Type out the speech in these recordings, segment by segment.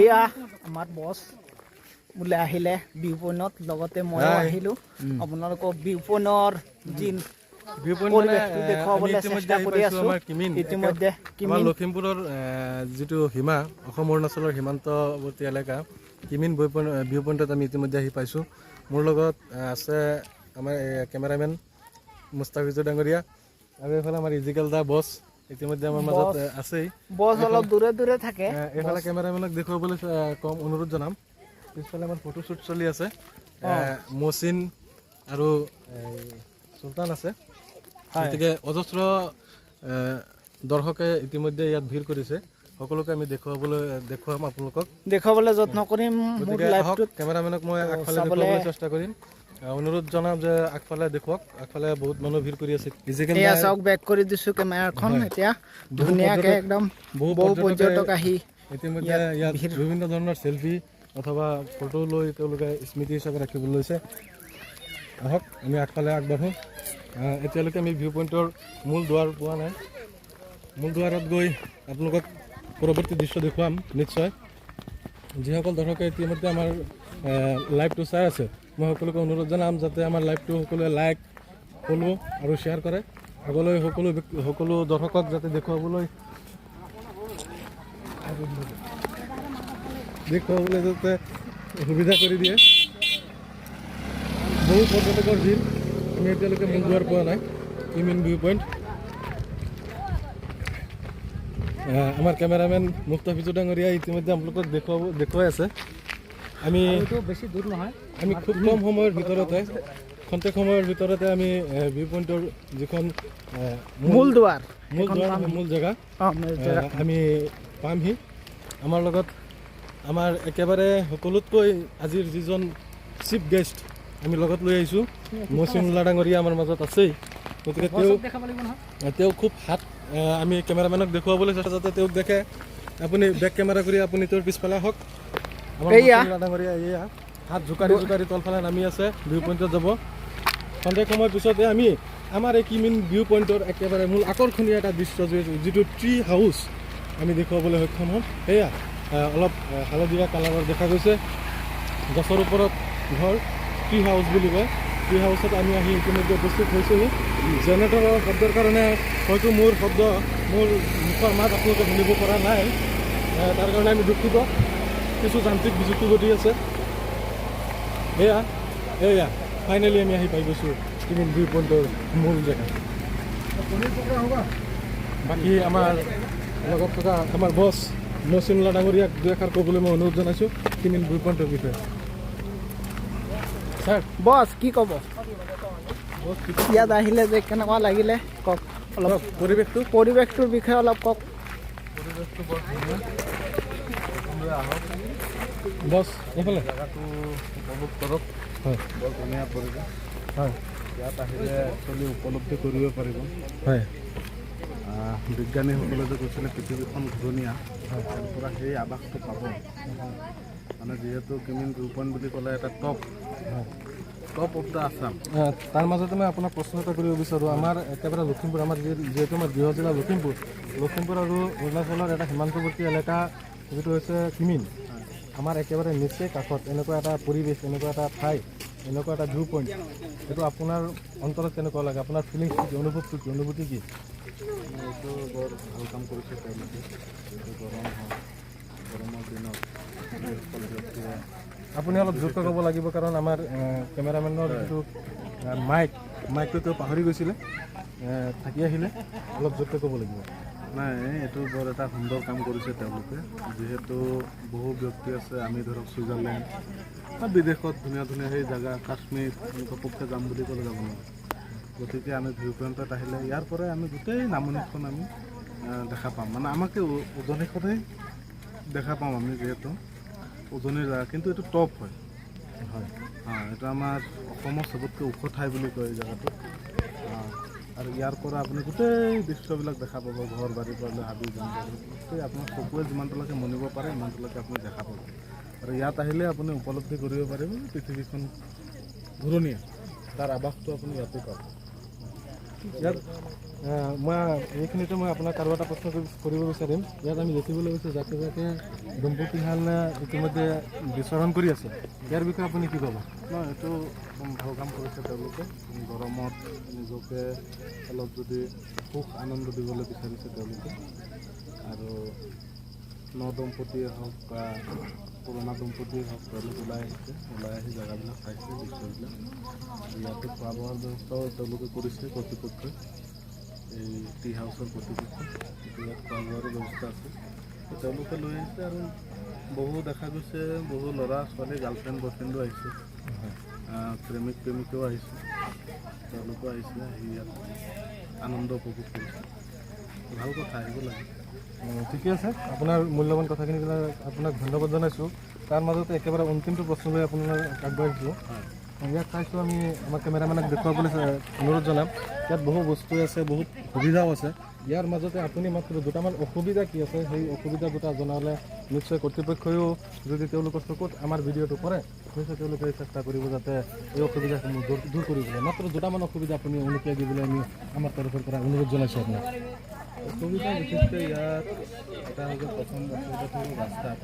এয়া আমাৰ বছ বোলে আহিলে ভিউ পইণ্টত লগতে ময়ো আহিলোঁ আপোনালোকক ভিউ পইণ্টৰ যি পৰিৱেশটো দেখুৱাবলৈ চেষ্টা কৰি আছোঁ ইতিমধ্যে আমাৰ লখিমপুৰৰ যিটো সীমা অসম অৰুণাচলৰ সীমান্তৱৰ্তী এলেকা কিমিন ভিউ পইণ্টত আমি ইতিমধ্যে আহি পাইছোঁ। মোৰ লগত আছে আমাৰ কেমেৰামেন মুস্তাফিজুৰ ডাঙৰীয়া আৰু এইফালে আমাৰ ইজিকেল দা বছ ইতিমধ্যে আমাৰ মাজত আছেই। বছ অলপ দূৰে দূৰে থাকে। এইফালে কেমেৰামেনক দেখুৱাবলৈ কম অনুৰোধ জনাম। পিছফালে আমাৰ ফটোশ্বুট চলি আছে। মচিন আৰু চুলতান আছে। গতিকে অজস্ৰ দৰ্শকে ইতিমধ্যে ইয়াত ভিৰ কৰিছে। সকলোকে আমি দেখুৱাম আপোনালোকক দেখুৱাবলৈ যত্ন কৰিম। কেমেৰামেনক মই আগফালে দেখুৱাবলৈ চেষ্টা কৰিম। অনুৰোধ জনাম যে আগফালে দেখুৱাওক। আগফালে বহুত মানুহ ভিৰ কৰি আছে। এয়া চাওক বেক কৰি দিছোঁ কেমেৰাখন। এতিয়া ধুনীয়াকৈ একদম বহু পৰ্যটক আহি ইতিমধ্যে ইয়াত বিভিন্ন ধৰণৰ চেলফি অথবা ফটো লৈ তেওঁলোকে স্মৃতি হিচাপে ৰাখিবলৈ লৈছে। আহক আমি আগফালে আগবাঢ়োঁ। এতিয়ালৈকে আমি ভিউ পইণ্টৰ মূল দুৱাৰ পোৱা নাই। মূল দুৱাৰত গৈ আপোনালোকক পৰৱৰ্তী দৃশ্য দেখুৱাম নিশ্চয়। যিসকল দৰ্শকে ইতিমধ্যে আমাৰ লাইভটো চাই আছে মই সকলোকে অনুৰোধ জনাম যাতে আমাৰ লাইভটো সকলোৱে লাইক ফ'ল' আৰু শ্বেয়াৰ কৰে। আগলৈ সকলো দৰ্শকক যাতে দেখুৱাবলৈ যাতে সুবিধা কৰি দিয়ে। বহু পৰ্যটকৰ ভিৰ। আমি এতিয়ালৈকে মূল দুৱাৰ পোৱা নাই কিমিন ভিউ পইণ্ট। আমাৰ কেমেৰামেন মুস্তাফিজুৰ ডাঙৰীয়া ইতিমধ্যে আপোনালোকক দেখুৱাই আছে। আমি বেছি দূৰ নহয়। আমি খুব কম সময়ৰ ভিতৰতে খন্তেক সময়ৰ ভিতৰতে আমি ভিউ পইণ্টৰ যিখন মূল জেগা আমি পামহি। আমাৰ লগত আমাৰ একেবাৰে সকলোতকৈ আজিৰ যিজন চিফ গেষ্ট আমি লগত লৈ আহিছোঁ মচিনুল্লাহ ডাঙৰীয়া আমাৰ মাজত আছেই। গতিকে তেওঁ খুব হাত আমি কেমেৰামেনক দেখুৱাবলৈ চেষ্টা যাতে তেওঁক দেখে। আপুনি বেক কেমেৰা কৰি আপুনি তেওঁৰ পিছফালে আহক। আমাৰ মচিনুল্লাহ ডাঙৰীয়া এয়া হাত জোকাৰি তলফালে নামি আছে ভিউ পইণ্টত যাব। খন্তেক সময়ৰ পিছতে আমি আমাৰ এই কিমিন ভিউ পইণ্টৰ একেবাৰে মূল আকৰ্ষণীয় এটা দৃশ্য যিটো ট্ৰি হাউচ আমি দেখুৱাবলৈ সক্ষম হ'ম। সেয়া অলপ হালধীয়া কালাৰৰ দেখা গৈছে। গছৰ ওপৰত ঘৰ ট্ৰি হাউচ বুলি কয়। ট্ৰি হাউচত আমি আহি ইতিমধ্যে উপস্থিত হৈছোঁহি। জেনেৰেটৰৰ শব্দৰ কাৰণে হয়তো মোৰ মুখৰ মাত আপোনালোকে শুনিব পৰা নাই। তাৰ কাৰণে আমি দুখিত। কিছু যান্ত্ৰিক বিজুতি ঘটি আছে। এয়া ফাইনেলি আমি আহি পাই গৈছোঁ কিমিন ভিউ পইণ্টৰ মূল জেগা। বাকী আমাৰ লগত থকা আমাৰ বছ মচিনুল্লাহ ডাঙৰীয়াক দুই এষাৰ ক'বলৈ মই অনুৰোধ জনাইছোঁ কিমিন ভিউ পইণ্টৰ বিষয়ে। ছাৰ বছ কি ক'ব? ইয়াত আহিলে যে কেনেকুৱা লাগিলে কওক অলপ। পৰিৱেশটোৰ বিষয়ে অলপ কওক। পৰিৱেশটো বৰ ধুনীয়া। আহক বছ এইফালে জেগাটো উপভোগ কৰক। হয় বৰ ধুনীয়া পৰিৱেশ। হয় ইয়াত আহিলে একচুৱেলি উপলব্ধি কৰিব পাৰিব। হয় বিজ্ঞানীসকলে যে কৈছিলে পৃথিৱীখন ঘূৰণীয়া তাৰ পৰা সেই আৱাসটো পাব। মানে যিহেতু কিমিন ভিউ পইণ্ট বুলি ক'লে এটা টপ অফ দ্য আছাম। তাৰ মাজতে মই আপোনাক প্ৰশ্ন এটা কৰিব বিচাৰোঁ। আমাৰ একেবাৰে লখিমপুৰ আমাৰ যিহেতু আমাৰ গৃহ জিলা লখিমপুৰ আৰু অৰুণাচলৰ এটা সীমান্তৱৰ্তী এলেকা যিটো হৈছে কিমিন। আমাৰ একেবাৰে নিচেই কাষত এনেকুৱা এটা পৰিৱেশ, এনেকুৱা এটা ঠাই, এনেকুৱা এটা ভিউ পইণ্ট এইটো আপোনাৰ অন্তৰত কেনেকুৱা লাগে? আপোনাৰ ফিলিংছটো কি, অনুভূতি কি? এইটো বৰ ভাল কাম কৰিছে তেওঁলোকে। যিহেতু গৰমৰ দিনত আপুনি অলপ জোৰকৈ ক'ব লাগিব কাৰণ আমাৰ কেমেৰামেনৰ যিটো মাইকটো তেওঁ পাহৰি গৈছিলে থাকি আহিলে। অলপ জোৰকৈ ক'ব লাগিব। নাই এইটো বৰ এটা সুন্দৰ কাম কৰিছে তেওঁলোকে। যিহেতু বহু ব্যক্তি আছে আমি ধৰক ছুইজাৰলেণ্ড বা বিদেশত ধুনীয়া সেই জেগা কাশ্মীৰ এনেকুৱা পক্ষে যাম বুলি ক'লে যাব নোৱাৰে। গতিকে আমি ভিউ পইণ্টত আহিলে ইয়াৰ পৰাই আমি গোটেই নামনিখন আমি দেখা পাম। মানে আমাকে উজনিখনেই দেখা পাম আমি যিহেতু উজনিৰ জেগা, কিন্তু এইটো টপ হয়। এইটো আমাৰ অসমৰ চবতকৈ ওখ ঠাই বুলি কয় জেগাটো। আৰু ইয়াৰ পৰা আপুনি গোটেই দৃশ্যবিলাক দেখা পাব। ঘৰ বাৰীৰ পৰা লৈ হাবি জংঘল গোটেই আপোনাৰ চকুৱে যিমানটোলৈকে মনিব পাৰে ইমানটোলৈকে আপুনি দেখা পাব। আৰু ইয়াত আহিলে আপুনি উপলব্ধি কৰিব পাৰিব পৃথিৱীখন ঘূৰণীয়া, তাৰ আৱাসটো আপুনি ইয়াতে পাব। ইয়াত মই এইখিনিতে মই আপোনাক আৰু এটা প্ৰশ্ন কৰিব বিচাৰিম। ইয়াত আমি দেখিবলৈ পাইছোঁ যাকে যাকে দম্পতীহাল ইতিমধ্যে বিচৰণ কৰি আছে, ইয়াৰ বিষয়ে আপুনি কি ক'ব? নহয়, এইটো ভাল কাম কৰিছে তেওঁলোকে। গৰমত নিজকে অলপ যদি সুখ আনন্দ দিবলৈ বিচাৰিছে তেওঁলোকে। আৰু দম্পতীয়ে হওক বা পুৰণা দম্পতীয়ে হওক, তেওঁলোক ওলাই আহি জেগাবিলাক চাইছে, দৃশ্যবিলাক। ইয়াতে খোৱা বোৱাৰ ব্যৱস্থাও তেওঁলোকে কৰিছে কৰ্তৃপক্ষই, এই টি হাউচৰ কৰ্তৃপক্ষই। ইয়াত খোৱা বোৱাৰো ব্যৱস্থা আছে, তেওঁলোকে লৈ আহিছে। আৰু বহু দেখা গৈছে, বহু ল'ৰা ছোৱালী গাৰ্লফ্ৰেণ্ড বয়ফ্ৰেণ্ডো আহিছে, প্ৰেমিক প্ৰেমিকেও আহিছে, তেওঁলোকো আহিছে, আহি ইয়াত আনন্দ উপভোগ কৰিছে। ভাল কথা, আহিব লাগে। ঠিকে আছে, আপোনাৰ মূল্যৱান কথাখিনি আপোনাক ধন্যবাদ জনাইছোঁ। তাৰ মাজতে একেবাৰে অন্তিমটো প্ৰশ্ন লৈ আপোনাক আগবাঢ়িছোঁ। ইয়াত চাইছোঁ আমি আমাৰ কেমেৰামেনক দেখুৱাবলৈ অনুৰোধ জনাম। ইয়াত বহু বস্তু আছে, বহুত সুবিধাও আছে। ইয়াৰ মাজতে আপুনি মাত্ৰ দুটামান অসুবিধা কি আছে সেই অসুবিধা দুটা জনালে নিশ্চয় কৰ্তৃপক্ষইও যদি তেওঁলোকৰ চকুত আমাৰ ভিডিঅ'টো কৰে, নিশ্চয় তেওঁলোকে চেষ্টা কৰিব যাতে এই অসুবিধাসমূহ দূৰ কৰিবলৈ। মাত্ৰ দুটামান অসুবিধা আপুনি উনুকিয়াই দিবলৈ আমি আমাৰ তৰফৰ পৰা অনুৰোধ জনাইছোঁ আপোনাক। অসুবিধা বিশেষকৈ ইয়াত এটা হৈ গ'ল, প্ৰথম অসুবিধাটো হ'ল ৰাস্তাত।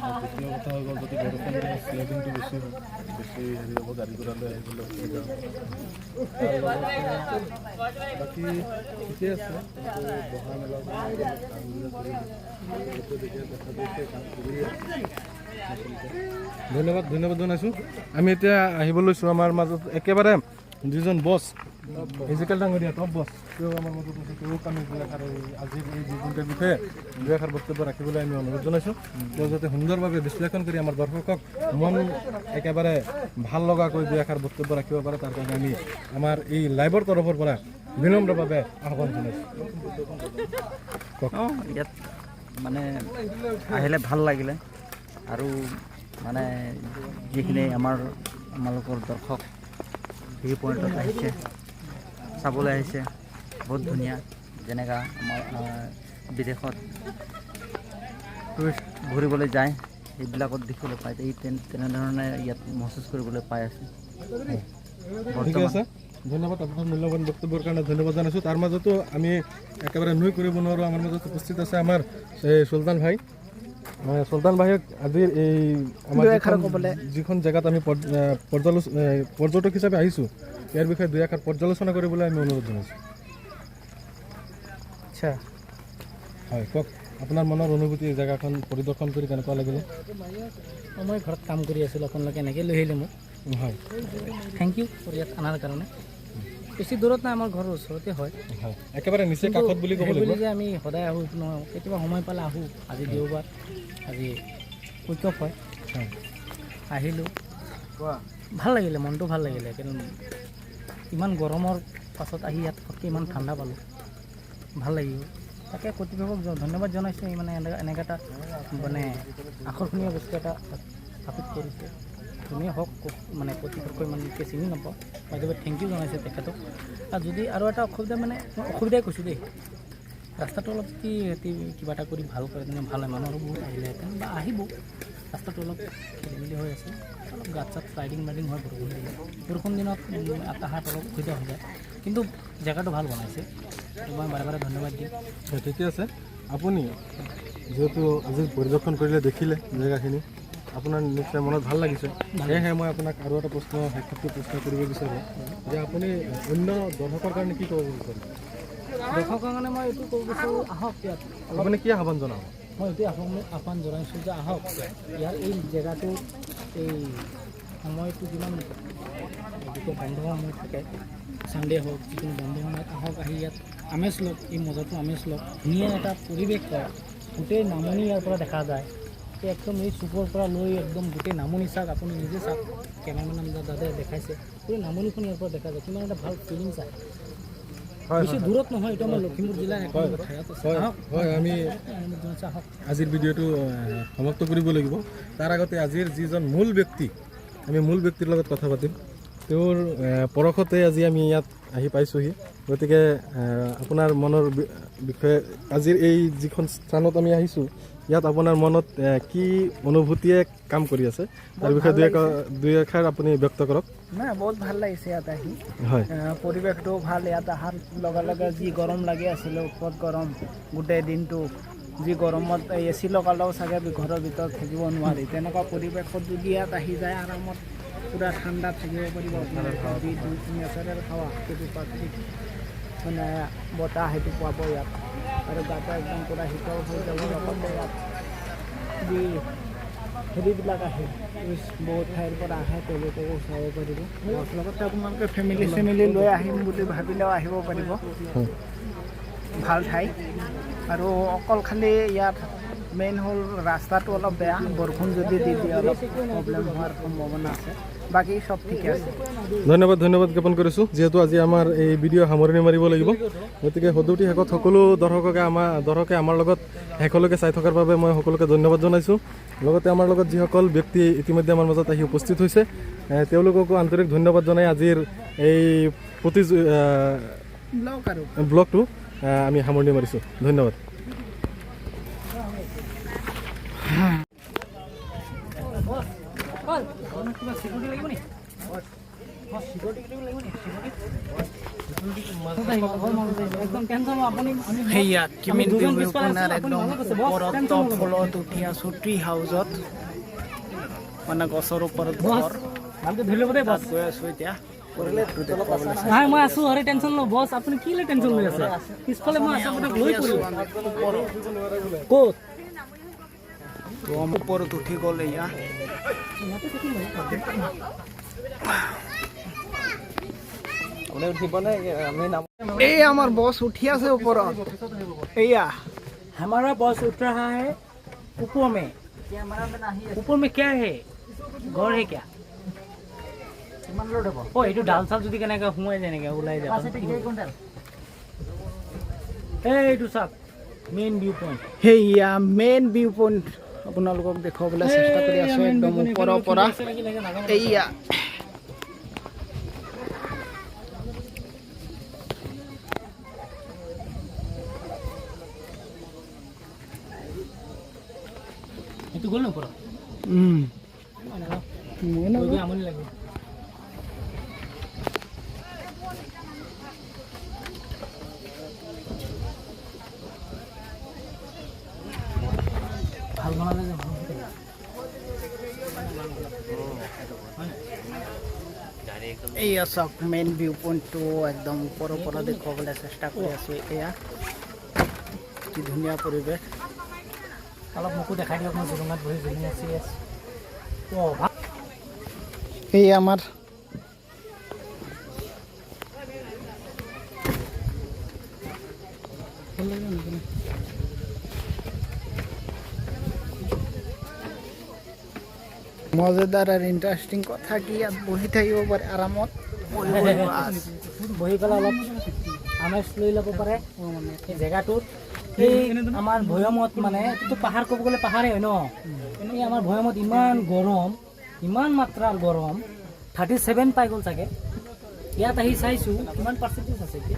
আৰু দ্বিতীয় কথা হৈ গ'ল, যদি বৰষুণ দিয়ে স্লেডিংটো বেছি হয়, বেছি হেৰি হ'ব, গাড়ী ঘোঁৰালৈ আহিবলৈ অসুবিধা হ'ব। তাৰ লগতে বাকী ঠিকে আছে, কিন্তু বহা মেলা কামবিলাক কৰি দেখা গৈছে কাম কৰি আছে। ধন্যবাদ জনাইছোঁ। আমি এতিয়া আহিব লৈছোঁ আমাৰ মাজত একেবাৰে যিজন বছ, ফিজিকেল ডাঙৰীয়া টপ বছ, তেওঁ আমাৰ মাজত আছে। তেওঁক আমি আজিৰ এই জীৱনটোৰ বিষয়ে দুই এষাৰ বক্তব্য ৰাখিবলৈ আমি অনুৰোধ জনাইছোঁ। তেওঁ যাতে সুন্দৰভাৱে বিশ্লেষণ কৰি আমাৰ দৰ্শকক মন একেবাৰে ভাল লগাকৈ দুই এষাৰ বক্তব্য ৰাখিব পাৰে, তাৰ কাৰণে আমি আমাৰ এই লাইভৰ তৰফৰ পৰা বিনম্ৰভাৱে আহ্বান জনাইছোঁ। ইয়াত মানে আহিলে ভাল লাগিলে, আৰু মানে যিখিনি আমালোকৰ দৰ্শক ভিউ পইণ্টত আহিছে, চাবলৈ আহিছে, বহুত ধুনীয়া। যেনেকা আমাৰ বিদেশত টুৰিষ্ট ঘূৰিবলৈ যায়, সেইবিলাকত দেখিবলৈ পায়, এই তেনেধৰণে ইয়াত মহচুচ কৰিবলৈ পাই আছে। ঠিক আছে, ধন্যবাদ। আপোনাৰ মূল্যৱান বক্তব্যৰ কাৰণে ধন্যবাদ জনাইছোঁ। তাৰ মাজতো আমি একেবাৰে নুই কৰিব নোৱাৰোঁ, আমাৰ মাজত উপস্থিত আছে আমাৰ চুলতান ভাই। চুলতান ভাইক আজিৰ এই আমাৰ যিখন জেগাত আমি পৰ্যটক হিচাপে আহিছোঁ, ইয়াৰ বিষয়ে দুই এষাৰ পৰ্যালোচনা কৰিবলৈ আমি অনুৰোধ জনাইছোঁ। আচ্ছা, হয়, কওক আপোনাৰ মনৰ অনুভূতি, জেগাখন পৰিদৰ্শন কৰি কেনেকুৱা লাগিলে? মই ঘৰত কাম কৰি আছিলোঁ, আপোনালোকে এনেকৈ লৈ আহিলে মোক। হয়, থেংক ইউ ইয়াত অনাৰ কাৰণে। বেছি দূৰত নাই, আমাৰ ঘৰৰ ওচৰতে হয়। একেবাৰে নিচেই কাষত বুলি ক'ব লাগিব যে আমি সদায় আহোঁ নহয়, কেতিয়াবা সময় পালে আহোঁ। আজি দেওবাৰ, আজি উইকঅফ হয়, আহিলোঁ, ভাল লাগিলে, মনটো ভাল লাগিলে। কিন্তু ইমান গৰমৰ পাছত আহি ইয়াত ফটকৈ ইমান ঠাণ্ডা পালোঁ, ভাল লাগিব। তাকে কৰ্তৃপক্ষক ধন্যবাদ জনাইছোঁ। মানে এনেকৈ এটা মানে আকৰ্ষণীয় বস্তু এটা স্থাপিত কৰিছে। যোনেই হওক, মানে কৰ্তৃপক্ষ ইমানকৈ চিনি নাপাওঁ, বাইদেৱে থেংক ইউ জনাইছে তেখেতক। আৰু যদি আৰু এটা অসুবিধা, মানে মই অসুবিধাই কৈছোঁ দেই, ৰাস্তাটো অলপ যদি কিবা এটা কৰি ভাল কৰে তেনে ভাল হয়। মানুহৰো বহুত আহিলেহেঁতেন বা আহিব। ৰাস্তাটো অলপ খেলি মেলি হৈ আছে, অলপ গাঁত চাত শ্লাইডিং হয় বৰষুণ দিলে। বৰষুণ দিনত আহাত অলপ অসুবিধা হৈ যায়, কিন্তু জেগাটো ভাল বনাইছে। মই বাৰে বাৰে ধন্যবাদ দিম। ঠিকে আছে, আপুনি যিহেতু আজি পৰিদৰ্শন কৰিলে, দেখিলে জেগাখিনি, আপোনাৰ নিশ্চয় মনত ভাল লাগিছে। সেয়েহে মই আপোনাক আৰু এটা প্ৰশ্ন কৰিব বিচাৰোঁ যে আপুনি অন্য দৰ্শকৰ কাৰণে কি ক'ব বিচাৰে? দৰ্শকৰ কাৰণে মই এইটো ক'ব বিচাৰোঁ, আহক ইয়াত। আপুনি কি আহ্বান জনাব? মই এইটোৱে আহ্বান জনাইছোঁ যে আহক ইয়াৰ এই জেগাটো, এই সময়টো যিমান যেতিয়া বন্ধ সময় থাকে, ছানডে হওক, যিকোনো বন্ধ সময়ত আহক, আহি ইয়াত আমেজ লওক, এই মজাটো আমেজ লওক। ধুনীয়া এটা পৰিৱেশ হয়, গোটেই নামনি ইয়াৰ পৰা দেখা যায়। একদম এই চুকৰ পৰা লৈ একদম গোটেই নামনি চাওক, আপুনি নিজে চাওক, কেমেৰামেন দাদাই দেখাইছে, গোটেই নামনিখন ইয়াৰ পৰা দেখা যায়। কিমান এটা ভাল ফিলিংছ আহে। বেছি দূৰত নহয়, এইটো আমাৰ লখিমপুৰ জিলাৰ এখন ঠাইত আছে। হয়, আমি আজিৰ ভিডিঅ'টো সমাপ্ত কৰিব লাগিব। তাৰ আগতে আজিৰ যিজন মূল ব্যক্তি, আমি মূল ব্যক্তিৰ লগত কথা পাতিম। তেওঁৰ পৰশতে আজি আমি ইয়াত আহি পাইছোঁহি। গতিকে আপোনাৰ মনৰ বিষয়ে আজিৰ এই যিখন স্থানত আমি আহিছোঁ, ইয়াত আপোনাৰ মনত কি অনুভূতিয়ে কাম কৰি আছে তাৰ বিষয়ে দুই এষাৰ আপুনি ব্যক্ত কৰক। নাই বহুত ভাল লাগিছে ইয়াত আহি। হয় পৰিৱেশটো ভাল, ইয়াত অহাৰ লগে লগে যি গৰম লাগি আছিলে, ওপৰত গৰম গোটেই দিনটো, যি গৰমত AC লগালেও চাগে ঘৰৰ ভিতৰত থাকিব নোৱাৰি, তেনেকুৱা পৰিৱেশত যদি ইয়াত আহি যায় আৰামত পূৰা ঠাণ্ডা থাকিব পাৰিব। যি নেচাৰেল হাৱা সেইটো প্ৰাকৃতিক মানে বতাহ সেইটো পাব ইয়াত, আৰু গাটো একদম পূৰা শীতল হৈ যাব। লগতে ইয়াত যি হেৰিবিলাক আহে, বহুত ঠাইৰ পৰা আহে, তেওঁলোককো চাব পাৰিব। লগতে আপোনালোকে ফেমিলি লৈ আহিম বুলি ভাবিলেও আহিব পাৰিব। ভাল ঠাই। আৰু অকল খালি ইয়াত মেইন হ'ল ৰাস্তাটো অলপ বেয়া, বৰষুণ যদি দি দিয়ে অলপ প্ৰব্লেম হোৱাৰ সম্ভাৱনা আছে, বাকী চব ঠিকে আছে। ধন্যবাদ জ্ঞাপন কৰিছোঁ। যিহেতু আজি আমাৰ এই ভিডিঅ' সামৰণি মাৰিব লাগিব, গতিকে সদুটি শেষত সকলো দৰ্শকে আমাৰ লগত শেষলৈকে চাই থকাৰ বাবে মই সকলোকে ধন্যবাদ জনাইছোঁ। লগতে আমাৰ লগত যিসকল ব্যক্তি ইতিমধ্যে আমাৰ মাজত আহি উপস্থিত হৈছে তেওঁলোককো আন্তৰিক ধন্যবাদ জনাই আজিৰ এই ব্লগটো আমি সামৰণি মাৰিছোঁ। ধন্যবাদ। সেয়া কিমিন বিউপনাৰ একদম ওপৰত ফলত উঠি আছোঁ, ট্ৰি হাউচত, মানে গছৰ ওপৰত ঘৰ। তাত গৈ আছোঁ এতিয়া। নাই মই আছো, আৰে টেনচন লওঁ বছ, আপুনি কি টেনচন লৈ আছে? পিছফালে মই আছো, আপোনাক লৈ পৰিব। ক'ত? ওপৰত উঠি গ'ল এয়া। এই আমাৰ বছ উঠি আছে ওপৰত, এয়া हमारा बॉस उठ रहा है ऊपर में। ऊपर में क्या है? घर है क्या? ओ এইটো ডাল চাল যদি কেনেকৈ সোমাই যায় নেকি ওলাই যায়। এইটো চাওক মেইন ভিউ পইণ্ট। সেয়া মেইন ভিউ পইণ্ট আপোনালোকক দেখুৱাবলৈ চেষ্টা কৰি আছোঁ একদম ওপৰৰ পৰা। এয়া এইটো গ'ল ন ওপৰত? আমনি লাগে। ভাল বনালে যে ভাল হ'ব। এয়া চাওক মেইন ভিউ পইণ্টটো একদম ওপৰৰ পৰা দেখুৱাবলৈ চেষ্টা কৰি আছোঁ। এয়া কি ধুনীয়া পৰিৱেশ। অলপ মোকো দেখাই দিয়ক, মই জুলুঙাত বহি জুলুঙি আছি আছোঁ। এই আমাৰ মজাদাৰ আৰু ইণ্টাৰেষ্টিং কথা কি ইয়াত বহি থাকিব পাৰে আৰামত, বহি পেলাই অলপ আমেজ লৈ ল'ব পাৰে এই জেগাটোত। এই আমাৰ ভৈয়ামত মানে এইটোতো পাহাৰ ক'ব গ'লে পাহাৰেই হয় ন, এই আমাৰ ভৈয়ামত ইমান গৰম, ইমান মাত্ৰাৰ গৰম, 37 পাই গ'ল চাগে। ইয়াত আহি চাইছোঁ কিমান পাৰ্চেণ্টেজ আছে এতিয়া।